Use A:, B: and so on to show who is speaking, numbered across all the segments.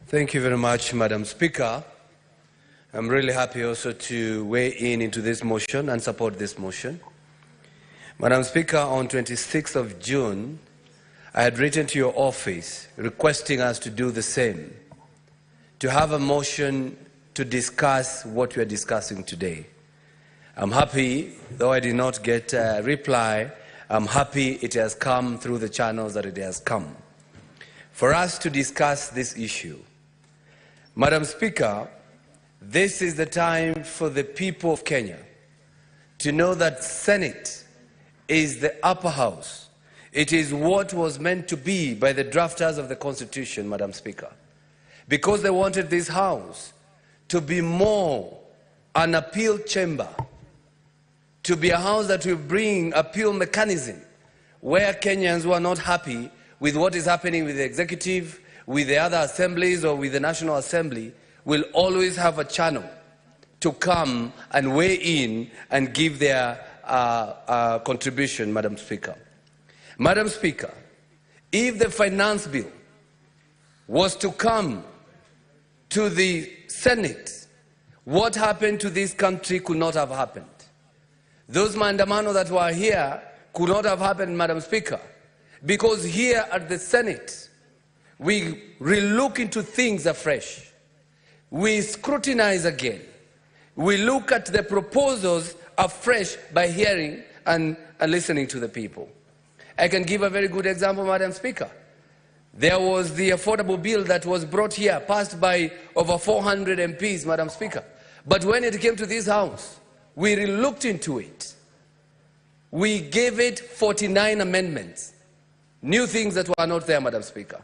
A: Thank you very much, Madam Speaker. I'm really happy also to weigh in into this motion and support this motion. Madam Speaker, on 26th of June, I had written to your office requesting us to do the same, to have a motion to discuss what we are discussing today. I'm happy, though I did not get a reply, I'm happy it has come through the channels that it has come, for us to discuss this issue. Madam Speaker, this is the time for the people of Kenya to know that Senate is the upper house. It is what was meant to be by the drafters of the Constitution, Madam Speaker, because they wanted this house to be more an appeal chamber, to be a house that will bring appeal mechanism where Kenyans who are not happy with what is happening with the executive, with the other assemblies or with the National Assembly will always have a channel to come and weigh in and give their contribution, Madam Speaker. Madam Speaker, if the finance bill was to come to the Senate, what happened to this country could not have happened. Those maandamano that were here could not have happened, Madam Speaker, because here at the Senate, we relook into things afresh. We scrutinize again. We look at the proposals afresh by hearing and listening to the people. I can give a very good example, Madam Speaker. There was the affordable bill that was brought here, passed by over 400 MPs, Madam Speaker. But when it came to this House, we relooked into it. We gave it 49 amendments, new things that were not there, Madam Speaker.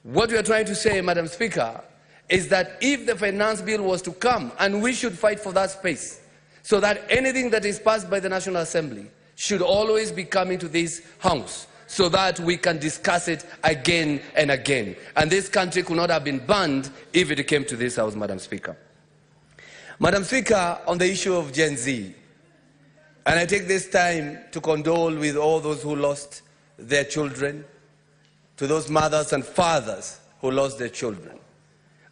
A: What we are trying to say, Madam Speaker, is that if the finance bill was to come, and we should fight for that space, so that anything that is passed by the National Assembly should always be coming to this House, so that we can discuss it again and again. And this country could not have been banned if it came to this House, Madam Speaker. Madam Speaker, on the issue of Gen Z, and I take this time to condole with all those who lost their children, to those mothers and fathers who lost their children.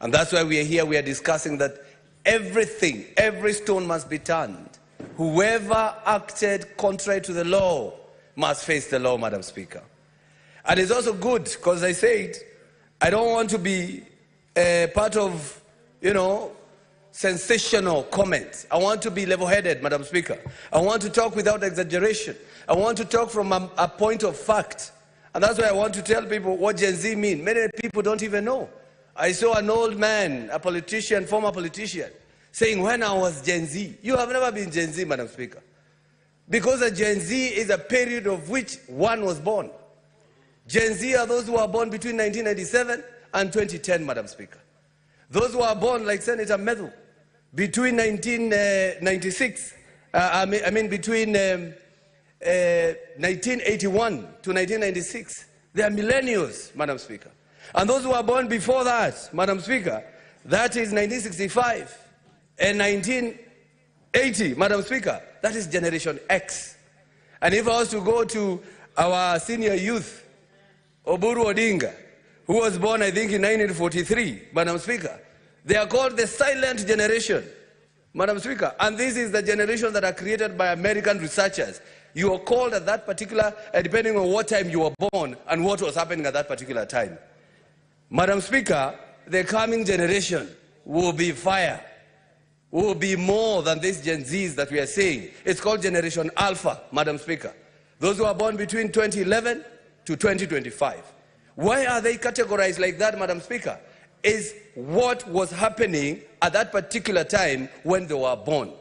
A: And that's why we are here, we are discussing that everything, every stone must be turned. Whoever acted contrary to the law must face the law, Madam Speaker. And it's also good, because I said, I don't want to be part of, sensational comments. I want to be level-headed, Madam Speaker. I want to talk without exaggeration. I want to talk from a point of fact. And that's why I want to tell people what Gen Z means. Many people don't even know. I saw an old man, a politician, former politician, saying, when I was Gen Z. You have never been Gen Z, Madam Speaker. Because a Gen Z is a period of which one was born. Gen Z are those who were born between 1997 and 2010, Madam Speaker. Those who are born, like Senator Medhu, between 1996, between 1981 to 1996, they are millennials, Madam Speaker. And those who are born before that, Madam Speaker, that is 1965 and 1980, Madam Speaker, that is Generation X. And if I was to go to our senior youth, Oburu Odinga, who was born, I think, in 1943, Madam Speaker, they are called the silent generation, Madam Speaker. And this is the generation that are created by American researchers. You are called at that particular, depending on what time you were born and what was happening at that particular time. Madam Speaker, the coming generation will be fire, will be more than these Gen Zs that we are saying. It's called Generation Alpha, Madam Speaker. Those who are born between 2011 to 2025. Why are they categorized like that, Madam Speaker? Is what was happening at that particular time when they were born.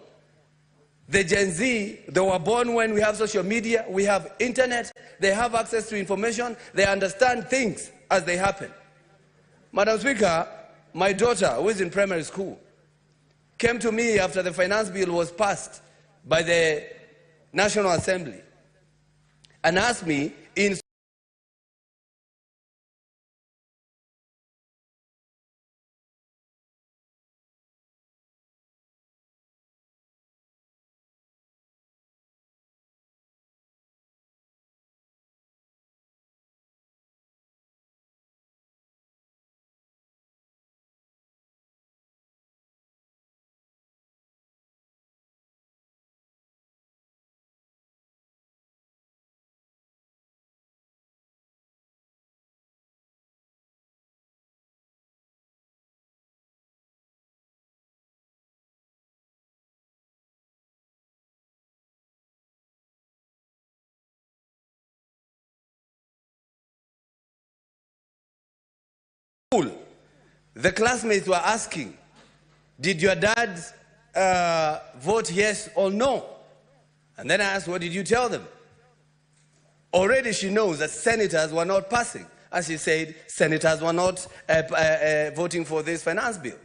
A: The Gen Z, they were born when we have social media, we have internet, they have access to information, they understand things as they happen. Madam Speaker, my daughter, who is in primary school, came to me after the finance bill was passed by the National Assembly and asked me in school, the classmates were asking, did your dad vote yes or no? And then I asked, what did you tell them? Already she knows that senators were not passing. As she said, senators were not voting for this finance bill.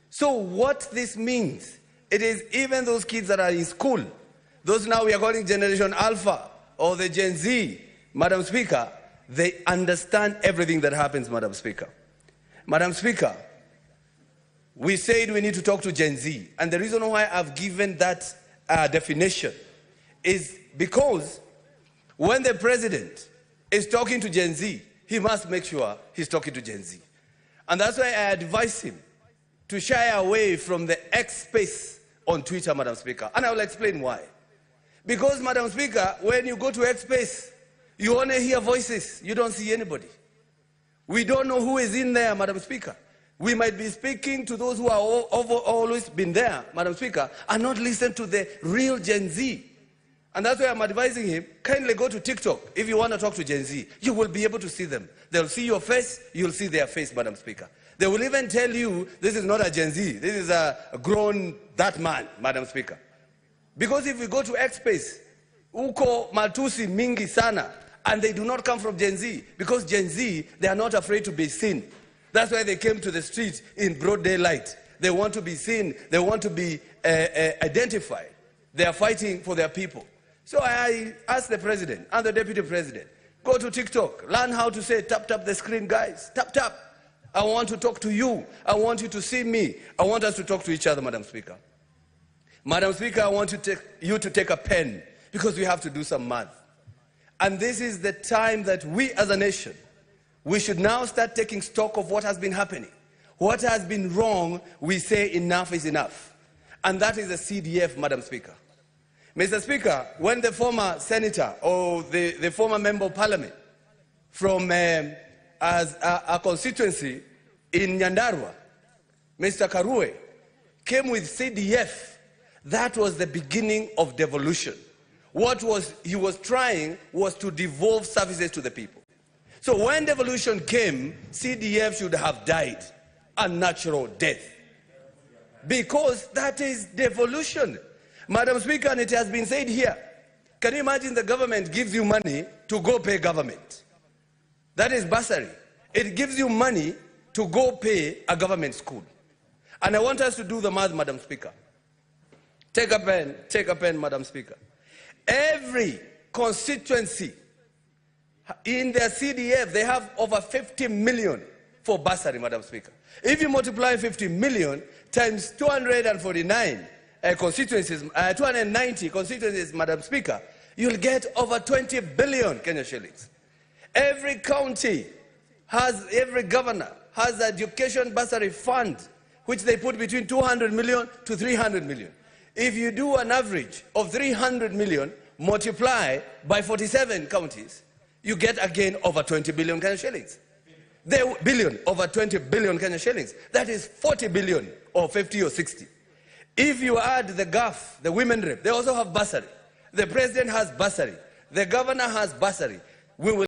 A: So what this means, it is even those kids that are in school, those now we are calling Generation Alpha or the Gen Z, Madam Speaker, they understand everything that happens, Madam Speaker. Madam Speaker, we said we need to talk to Gen Z. And the reason why I've given that definition is because when the president is talking to Gen Z, he must make sure he's talking to Gen Z. And that's why I advise him to shy away from the X space on Twitter, Madam Speaker. And I will explain why. Because, Madam Speaker, when you go to X space, you only hear voices. You don't see anybody. We don't know who is in there, Madam Speaker. We might be speaking to those who are always been there, Madam Speaker, and not listen to the real Gen Z. And that's why I'm advising him, kindly go to TikTok. If you want to talk to Gen Z, you will be able to see them. They'll see your face, you'll see their face, Madam Speaker. They will even tell you, this is not a Gen Z, this is a grown, that man, Madam Speaker. Because if we go to X space, uko matusi mingi sana, and they do not come from Gen Z, because Gen Z, they are not afraid to be seen. That's why they came to the street in broad daylight. They want to be seen, they want to be identified. They are fighting for their people. So I asked the president and the deputy president, go to TikTok, learn how to say tap tap the screen, guys, tap tap. I want to talk to you. I want you to see me. I want us to talk to each other, Madam Speaker. Madam Speaker, I want you to take a pen because we have to do some math. And this is the time that we as a nation, we should now start taking stock of what has been happening. What has been wrong, we say enough is enough. And that is the CDF, Madam Speaker. Mr. Speaker, when the former senator or the former member of parliament from as a constituency in Nyandarua, Mr. Karue, came with CDF, that was the beginning of devolution. What he was trying was to devolve services to the people. So when devolution came, CDF should have died a natural death. Because that is devolution. Madam Speaker, and it has been said here, can you imagine the government gives you money to go pay government? That is bursary. It gives you money to go pay a government school. And I want us to do the math, Madam Speaker. Take a pen, Madam Speaker. Every constituency in their CDF, they have over 50 million for bursary, Madam Speaker. If you multiply 50 million times 249 constituencies, 290 constituencies, Madam Speaker, you'll get over 20 billion Kenya shillings. Every county every governor has an education bursary fund, which they put between 200 million to 300 million. If you do an average of 300 million, multiply by 47 counties, you get again over 20 billion Kenya shillings. Over 20 billion Kenya shillings. That is 40 billion or 50 or 60. If you add the GAF, the women rep, they also have bursary. The president has bursary. The governor has bursary. We will